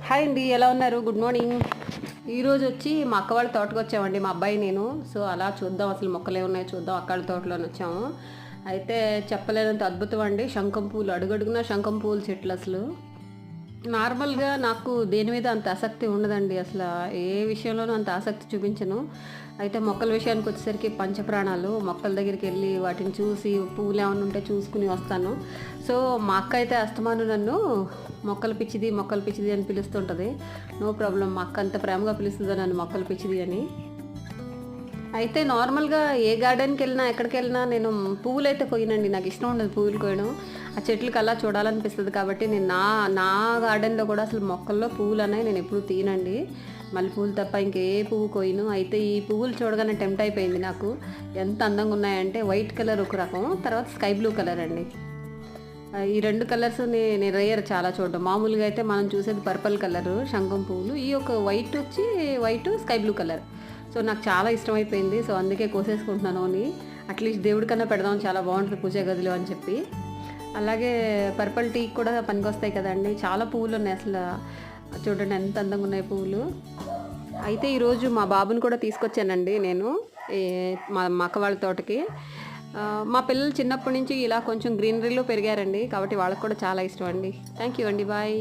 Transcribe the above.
Hi అండి, ఎలా ఉన్నారు? Good morning. ఈరోజు వచ్చి మా అక్క వాళ్ళ తోటకు వచ్చామండి, మా అబ్బాయి నేను. సో అలా చూద్దాం అసలు మొక్కలు ఏమున్నాయో చూద్దాం. అక్క వాళ్ళ తోటలోనే వచ్చాము. అయితే చెప్పలేనంత అద్భుతం అండి. శంఖం పూలు, అడుగడుగునా శంఖం పూలు చెట్లు. అసలు నార్మల్గా నాకు దేని మీద అంత ఆసక్తి ఉండదండి. అసలు ఏ విషయంలోనూ అంత ఆసక్తి చూపించను. అయితే మొక్కల విషయానికి వచ్చేసరికి పంచప్రాణాలు. మొక్కల దగ్గరికి వెళ్ళి వాటిని చూసి పువ్వులు ఏమైనా ఉంటే చూసుకుని వస్తాను. సో మా అక్క అయితే అస్తమాను నన్ను మొక్కలు పిచ్చిది అని పిలుస్తుంటుంది. నో ప్రాబ్లం, మా అక్క అంత ప్రేమగా పిలుస్తుందో నన్ను మొక్కలు పిచ్చిది అని. అయితే నార్మల్‌గా ఏ గార్డెన్‌కి వెళ్ళినా, ఎక్కడికి వెళ్ళినా నేను పువ్వులైతే కొయ్యనండి. నాకు ఇష్టం ఉండదు పువ్వులు కోయడం. ఆ చెట్లకి అలా చూడాలనిపిస్తది కాబట్టి నేను నా నా గార్డెన్‌లో కూడా అసలు మొక్కల్లో పువ్వులనేవి నేను ఎప్పుడు తీయనండి. మల్లెపూలు తప్ప ఇంకే పువ్వు కొయ్యను. అయితే ఈ పువ్వులు చూడగానే టెంప్ట్ అయిపోయింది నాకు. ఎంత అందంగా ఉన్నాయంటే వైట్ కలర్ ఒక రకం, తర్వాత స్కై బ్లూ కలర్ అండి. ఈ 2 కలర్స్ నేను రేర్ చాలా చూడడం. మామూలుగా అయితే మనం చూసేది పర్పుల్ కలరు శంఖం పువ్వులు. ఈ ఒక white sky blue colour. So నాకు చాలా ఇష్టమైపోయింది. సో అందుకే కోసేసుకుంటున్నాను అని. అట్లీస్ట్ దేవుడికన్నా పెడదాం, చాలా బాగుంటుంది పూజా గదిలో అని చెప్పి. అలాగే పర్పుల్ టీకి కూడా పనికొస్తాయి కదండి. చాలా పువ్వులు ఉన్నాయి అసలు. చూడండి ఎంత అందంగా ఉన్నాయి పువ్వులు. అయితే ఈరోజు మా బాబుని కూడా తీసుకొచ్చానండి నేను ఈ మా అక్క వాళ్ళ తోటకి. మా పిల్లలు చిన్నప్పటి నుంచి ఇలా కొంచెం గ్రీనరీలో పెరిగారండి, కాబట్టి వాళ్ళకి కూడా చాలా ఇష్టం అండి. థ్యాంక్ యూ అండి, బాయ్.